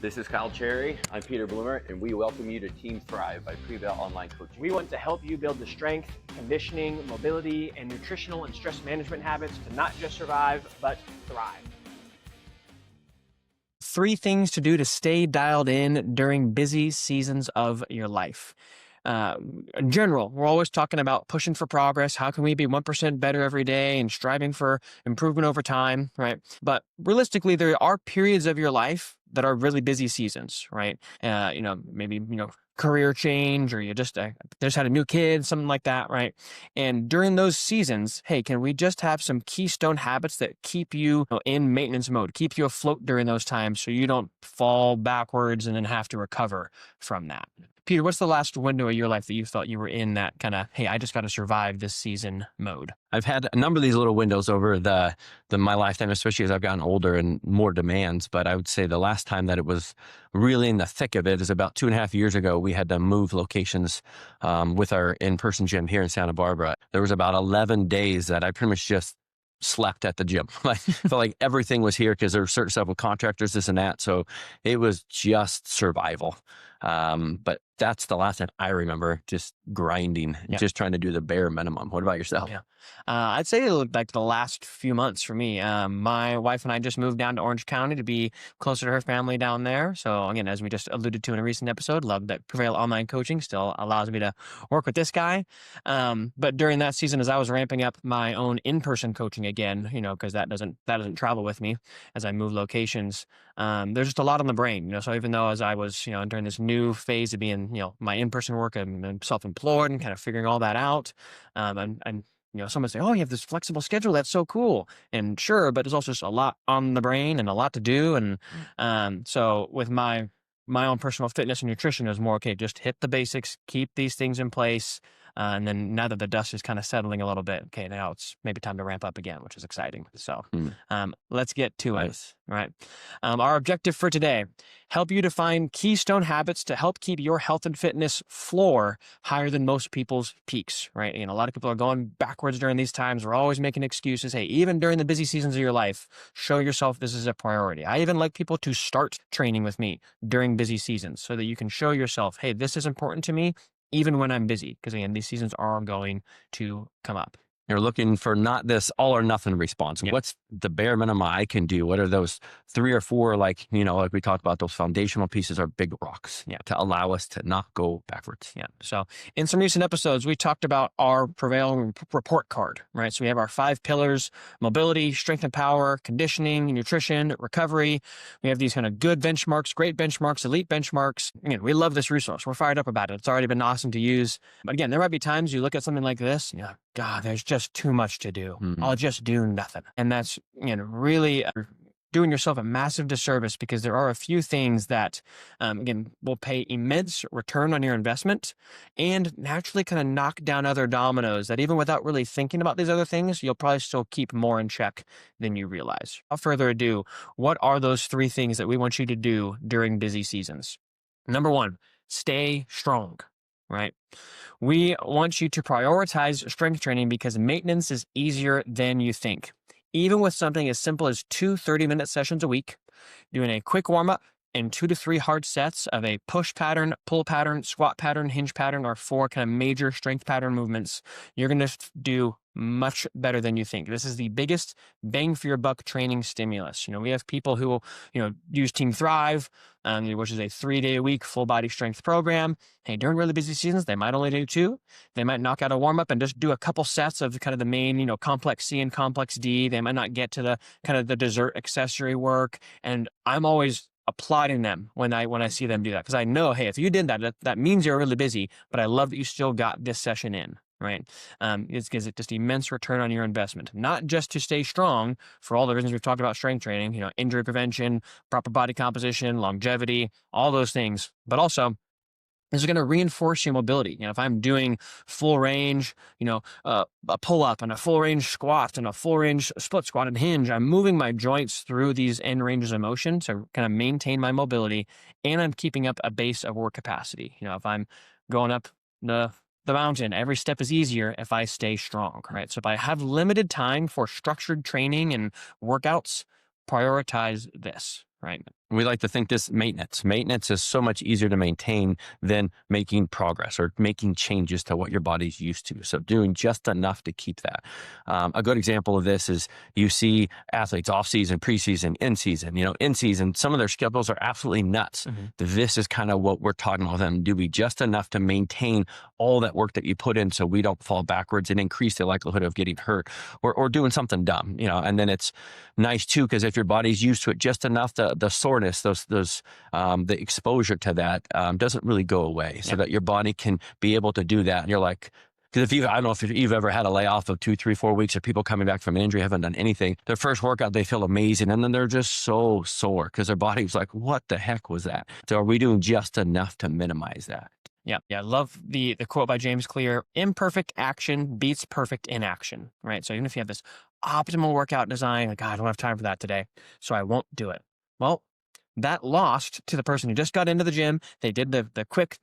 This is Kyle Cherry. I'm Peter Bloomer, and we welcome you to Team Thrive by Prevail Online Coaching. We want to help you build the strength, conditioning, mobility, and nutritional and stress management habits to not just survive, but thrive. 3 things to do to stay dialed in during busy seasons of your life. In general, we're always talking about pushing for progress. How can we be 1% better every day and striving for improvement over time, right? But realistically, there are periods of your life that are really busy seasons, right? Maybe, career change, or you just had a new kid, something like that, right? And during those seasons, hey, can we just have some keystone habits that keep you in maintenance mode, keep you afloat during those times so you don't fall backwards and then have to recover from that? Peter, what's the last window of your life that you felt you were in that kind of, hey, I just got to survive this season mode? I've had a number of these little windows over my lifetime, especially as I've gotten older and more demands. But I would say the last time that it was really in the thick of it is about 2.5 years ago. We had to move locations with our in-person gym here in Santa Barbara. There was about 11 days that I pretty much just slept at the gym. Like, felt like everything was here because there were certain several contractors, this and that. So it was just survival. But that's the last time I remember just grinding, just trying to do the bare minimum. What about yourself? Yeah. I'd say like the last few months for me. My wife and I just moved down to Orange County to be closer to her family down there. So again, as we just alluded to in a recent episode, love that Prevail Online Coaching still allows me to work with this guy. But during that season, as I was ramping up my own in-person coaching again, because that doesn't travel with me as I move locations, there's just a lot on the brain, so even though as I was, during this new phase of being, my in-person work, I'm self-employed and kind of figuring all that out. And someone say, oh, you have this flexible schedule. That's so cool. And sure, but there's also just a lot on the brain and a lot to do. And so with my own personal fitness and nutrition, it was more, okay, just hit the basics, keep these things in place. And then now that the dust is kind of settling a little bit, okay, now it's maybe time to ramp up again, which is exciting. So let's get to it, right? Our objective for today, help you define keystone habits to help keep your health and fitness floor higher than most people's peaks, right? A lot of people are going backwards during these times. We're always making excuses. Hey, even during the busy seasons of your life, show yourself this is a priority. I even like people to start training with me during busy seasons so that you can show yourself, hey, this is important to me, even when I'm busy, because again, these seasons are going to come up. You're looking for not this all or nothing response. Yeah. What's the bare minimum I can do? What are those 3 or 4, like we talked about, those foundational pieces are big rocks to allow us to not go backwards. Yeah. So in some recent episodes, we talked about our Prevail report card, right? So we have our 5 pillars: mobility, strength and power, conditioning, nutrition, recovery. We have these kind of good benchmarks, great benchmarks, elite benchmarks. Again, we love this resource. We're fired up about it. It's already been awesome to use. But again, there might be times you look at something like this, God, there's just too much to do. I'll just do nothing. And that's, really doing yourself a massive disservice, because there are a few things that, again, will pay immense return on your investment and naturally kind of knock down other dominoes that even without really thinking about these other things, you'll probably still keep more in check than you realize. Without further ado, what are those 3 things that we want you to do during busy seasons? Number 1, stay strong. Right? We want you to prioritize strength training because maintenance is easier than you think. Even with something as simple as 2 30-minute sessions a week, doing a quick warm-up and 2 to 3 hard sets of a push pattern, pull pattern, squat pattern, hinge pattern, or 4 kind of major strength pattern movements, you're going to do much better than you think. This is the biggest bang for your buck training stimulus. We have people who, use Team Thrive, which is a 3-day-a-week full body strength program. Hey, during really busy seasons, they might only do 2. They might knock out a warm up and just do a couple sets of kind of the main, complex C and complex D. They might not get to the kind of the dessert accessory work. And I'm always applauding them when I see them do that, because I know, hey, if you did that means you're really busy, but I love that you still got this session in. Right. It's because it's just immense return on your investment, not just to stay strong for all the reasons we've talked about strength training, injury prevention, proper body composition, longevity, all those things, but also this is going to reinforce your mobility. If I'm doing full range, a pull up and a full range squat and a full range split squat and hinge, I'm moving my joints through these end ranges of motion to kind of maintain my mobility, and I'm keeping up a base of work capacity. If I'm going up the mountain, every step is easier if I stay strong, right? So if I have limited time for structured training and workouts, prioritize this, right? We like to think this maintenance is so much easier to maintain than making progress or making changes to what your body's used to. So doing just enough to keep that. A good example of this is you see athletes off season, preseason, in season. In season, some of their schedules are absolutely nuts. This is kind of what we're talking about them. Do we just enough to maintain all that work that you put in so we don't fall backwards and increase the likelihood of getting hurt or doing something dumb, and then it's nice too, because if your body's used to it just enough, the soreness, the exposure to that doesn't really go away, so that your body can be able to do that. And you're like, because I don't know if you've ever had a layoff of 2, 3, 4 weeks of people coming back from an injury, haven't done anything. Their first workout, they feel amazing. And then they're just so sore because their body's like, what the heck was that? So are we doing just enough to minimize that? Yeah. I love the quote by James Clear: imperfect action beats perfect inaction, right? So even if you have this optimal workout design, like, I don't have time for that today, so I won't do it. Well, that lost to the person who just got into the gym. They did the quick,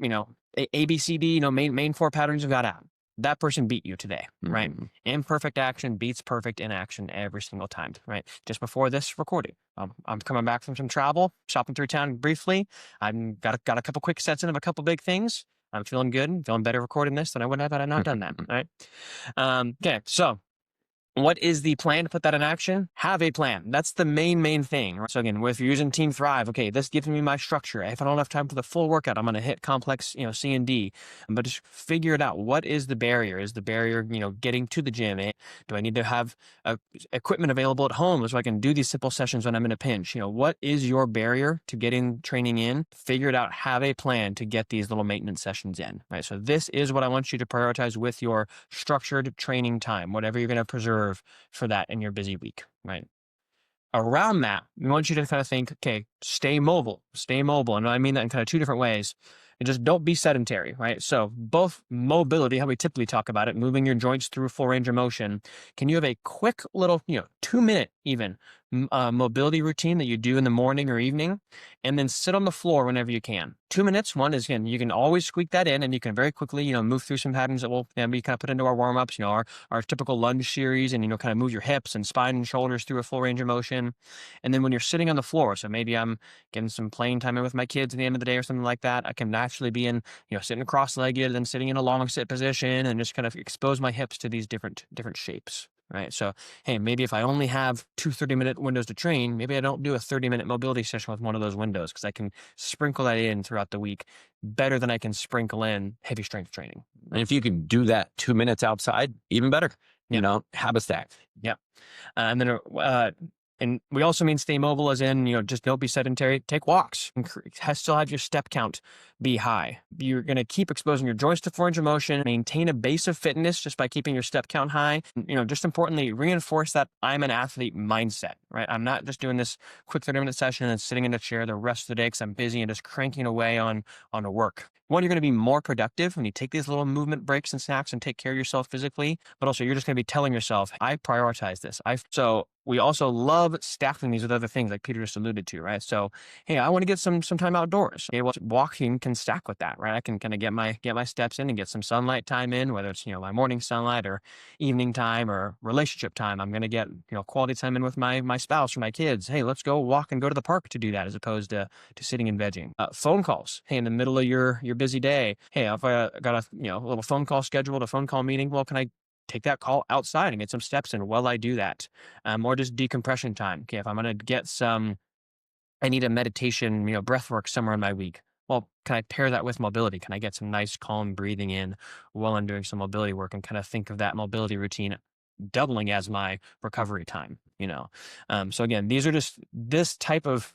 A, B, C, D, main 4 patterns and got out. That person beat you today, right? Imperfect action beats perfect inaction every single time, right? Just before this recording, I'm coming back from some travel, shopping through town briefly. I've got a couple quick sets in of a couple big things. I'm feeling good, feeling better recording this than I would have had I not done that, right? Okay, so what is the plan to put that in action? Have a plan. That's the main thing. Right? So again, if you're using Team Thrive, okay, this gives me my structure. If I don't have time for the full workout, I'm going to hit complex, C and D. But just figure it out. What is the barrier? Is the barrier, getting to the gym? Do I need to have equipment available at home so I can do these simple sessions when I'm in a pinch? What is your barrier to getting training in? Figure it out. Have a plan to get these little maintenance sessions in. Right. So this is what I want you to prioritize with your structured training time, whatever you're going to preserve for that in your busy week, right? Around that, we want you to kind of think, okay, stay mobile. And I mean that in kind of 2 different ways. And just don't be sedentary, right? So both mobility, how we typically talk about it, moving your joints through full range of motion. Can you have a quick little, 2-minute even mobility routine that you do in the morning or evening, and then sit on the floor whenever you can? 2 minutes. One is, again, you can always squeak that in, and you can very quickly, move through some patterns that will be kind of put into our warm-ups, our typical lunge series, and, kind of move your hips and spine and shoulders through a full range of motion. And then when you're sitting on the floor, so maybe I'm getting some playing time in with my kids at the end of the day or something like that, I can naturally be in, sitting cross-legged and sitting in a long sit position and just kind of expose my hips to these different shapes. Right. So, hey, maybe if I only have 2 30-minute windows to train, maybe I don't do a 30-minute mobility session with one of those windows, because I can sprinkle that in throughout the week better than I can sprinkle in heavy strength training. And if you can do that 2 minutes outside, even better. Have a stack. Yeah. And then, and we also mean stay mobile as in, just don't be sedentary. Take walks. Still have your step count be high. You're going to keep exposing your joints to full range of motion. Maintain a base of fitness just by keeping your step count high. Just importantly, reinforce that I'm an athlete mindset, right? I'm not just doing this quick 30-minute session and sitting in a chair the rest of the day because I'm busy and just cranking away on a work. One, you're going to be more productive when you take these little movement breaks and snacks and take care of yourself physically, but also you're just going to be telling yourself, I prioritize this. So we also love stacking these with other things like Peter just alluded to, right? So, hey, I want to get some time outdoors. Okay, well, walking can stack with that, right? I can kind of get my steps in and get some sunlight time in, whether it's, my morning sunlight or evening time or relationship time. I'm going to get, quality time in with my spouse or my kids. Hey, let's go walk and go to the park to do that, as opposed to sitting and vegging. Phone calls. Hey, in the middle of your busy day, hey, if I got a little phone call scheduled, a phone call meeting, well, can I take that call outside and get some steps in while I do that? Or just decompression time. Okay, if I'm going to get I need a meditation, breath work somewhere in my week. Well, can I pair that with mobility? Can I get some nice calm breathing in while I'm doing some mobility work, and kind of think of that mobility routine doubling as my recovery time, So again, these are just this type of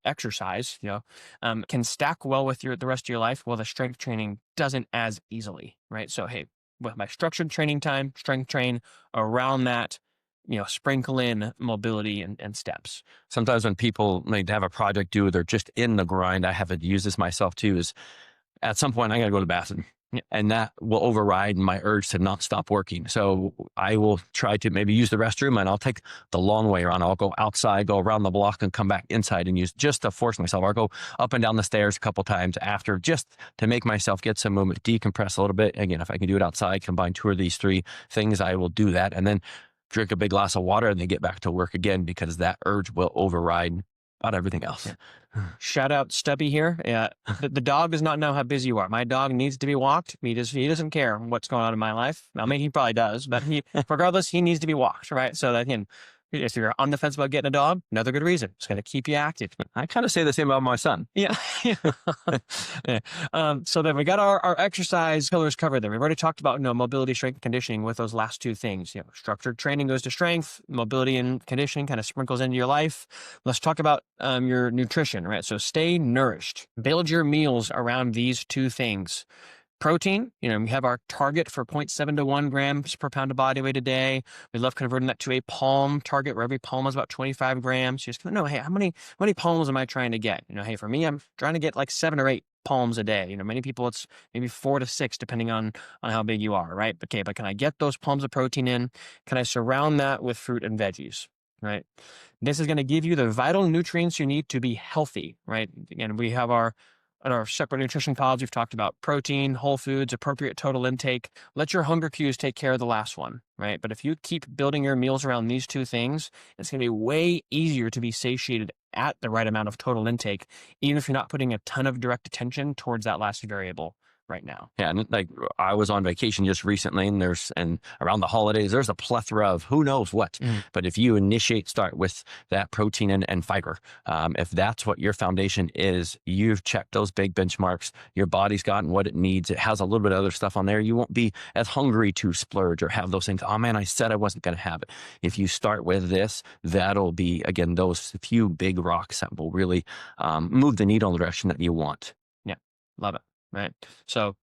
exercise, can stack well with the rest of your life, while the strength training doesn't as easily, right? So, hey, with my structured training time, strength train around that, sprinkle in mobility and steps. Sometimes when people need to have a project due, they're just in the grind. I have to use this myself too, is at some point I got to go to the bathroom. And that will override my urge to not stop working. So I will try to maybe use the restroom, and I'll take the long way around. I'll go outside, go around the block, and come back inside and use just to force myself. I'll go up and down the stairs a couple times after, just to make myself get some movement, decompress a little bit. Again, if I can do it outside, combine 2 of these 3 things, I will do that. And then drink a big glass of water and then get back to work again, because that urge will override about everything else. Shout out Stubby here. The dog does not know how busy you are. My dog needs to be walked. He doesn't care what's going on in my life. I mean, he probably does, but regardless, he needs to be walked, right? So that, again, if you're on the fence about getting a dog, another good reason. It's going to keep you active. I kind of say the same about my son. Yeah. Yeah. So then we got our exercise pillars covered there. We've already talked about, mobility, strength, and conditioning with those last two things. Structured training goes to strength, mobility and conditioning kind of sprinkles into your life. Let's talk about your nutrition, right? So stay nourished. Build your meals around these two things. Protein, we have our target for 0.7 to 1 grams per pound of body weight a day. We love converting that to a palm target where every palm is about 25 grams. You just know, hey, how many palms am I trying to get? Hey, for me, I'm trying to get like 7 or 8 palms a day. Many people it's maybe 4 to 6 depending on how big you are, right? Okay, but can I get those palms of protein in? Can I surround that with fruit and veggies, right? This is going to give you the vital nutrients you need to be healthy, right? Again, we have our separate nutrition pods, we've talked about protein, whole foods, appropriate total intake. Let your hunger cues take care of the last one, right? But if you keep building your meals around these two things, it's going to be way easier to be satiated at the right amount of total intake, even if you're not putting a ton of direct attention towards that last variable right now. Yeah, and like I was on vacation just recently, and around the holidays, there's a plethora of who knows what. But if you start with that protein and fiber, if that's what your foundation is, you've checked those big benchmarks. Your body's gotten what it needs. It has a little bit of other stuff on there. You won't be as hungry to splurge or have those things. Oh man, I said I wasn't going to have it. If you start with this, that'll be again those few big rocks that will really move the needle in the direction that you want. Yeah, love it. Right. So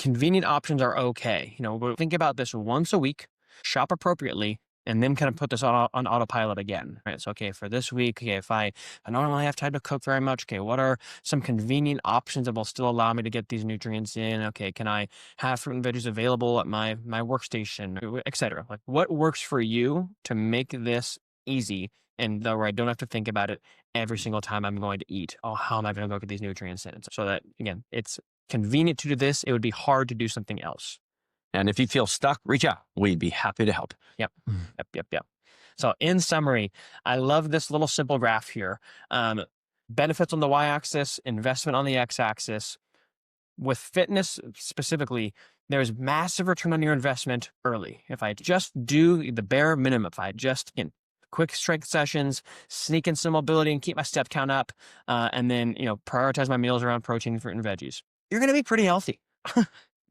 convenient options are okay. Think about this once a week, shop appropriately, and then kind of put this on autopilot again. Right. So, okay, for this week, okay, if I don't really have time to cook very much, okay, what are some convenient options that will still allow me to get these nutrients in? Okay, can I have fruit and veggies available at my workstation, et cetera? Like what works for you to make this easy and where I don't have to think about it every single time I'm going to eat. Oh, how am I going to go get these nutrients in? So that, again, it's convenient to do this. It would be hard to do something else. And if you feel stuck, reach out. We'd be happy to help. Yep. So in summary, I love this little simple graph here. Benefits on the y-axis, investment on the x-axis. With fitness specifically, there's massive return on your investment early. If I just do the bare minimum, if I just quick strength sessions, sneak in some mobility and keep my step count up, and then, prioritize my meals around protein, fruit, and veggies, you're going to be pretty healthy.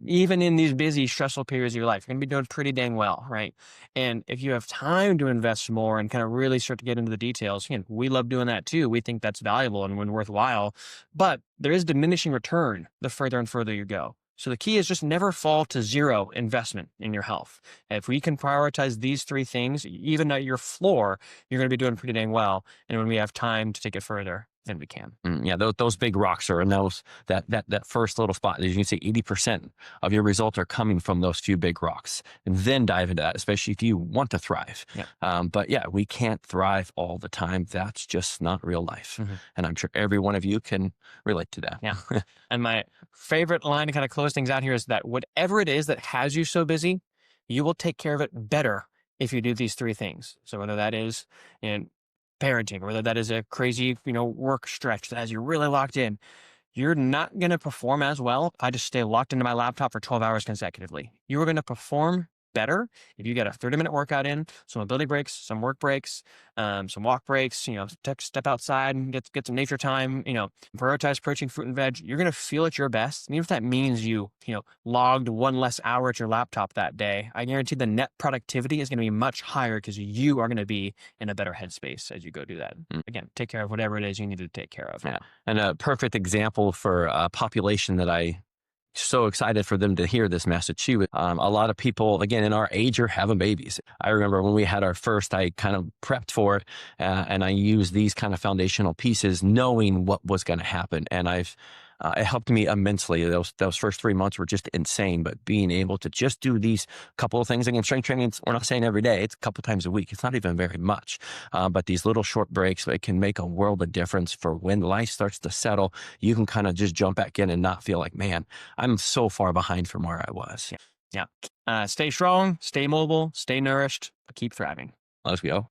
Even in these busy, stressful periods of your life, you're going to be doing pretty dang well, right? And if you have time to invest more and kind of really start to get into the details, we love doing that too. We think that's valuable and worthwhile, but there is diminishing return the further and further you go. So the key is just never fall to zero investment in your health. If we can prioritize these three things, even at your floor, you're going to be doing pretty dang well. And when we have time to take it further, then we can. Yeah, those big rocks are in that first little spot. As you can see, 80% of your results are coming from those few big rocks. And then dive into that, especially if you want to thrive. Yeah. But yeah, we can't thrive all the time. That's just not real life. And I'm sure every one of you can relate to that. Yeah. And my favorite line to kind of close things out here is that whatever it is that has you so busy, you will take care of it better if you do these three things. So whether that is parenting, whether that is a crazy, work stretch that has you really locked in, you're not going to perform as well if I just stay locked into my laptop for 12 hours consecutively. You are going to perform better if you get a 30-minute workout in, some mobility breaks, some work breaks, some walk breaks, step outside and get some nature time, prioritize protein, fruit, and veg. You're going to feel at your best. And even if that means you logged one less hour at your laptop that day, I guarantee the net productivity is going to be much higher because you are going to be in a better headspace as you go do that. Again, take care of whatever it is you need to take care of. Yeah. And a perfect example for a population that I so excited for them to hear this message too. A lot of people, again, in our age are having babies. I remember when we had our first, I kind of prepped for it and I used these kind of foundational pieces knowing what was going to happen. And it helped me immensely. Those first 3 months were just insane, but being able to just do these couple of things, again, strength training, we're not saying every day, it's a couple times a week. It's not even very much, but these little short breaks, it can make a world of difference for when life starts to settle. You can kind of just jump back in and not feel like, man, I'm so far behind from where I was. Yeah. Stay strong, stay mobile, stay nourished, keep thriving. Let's go.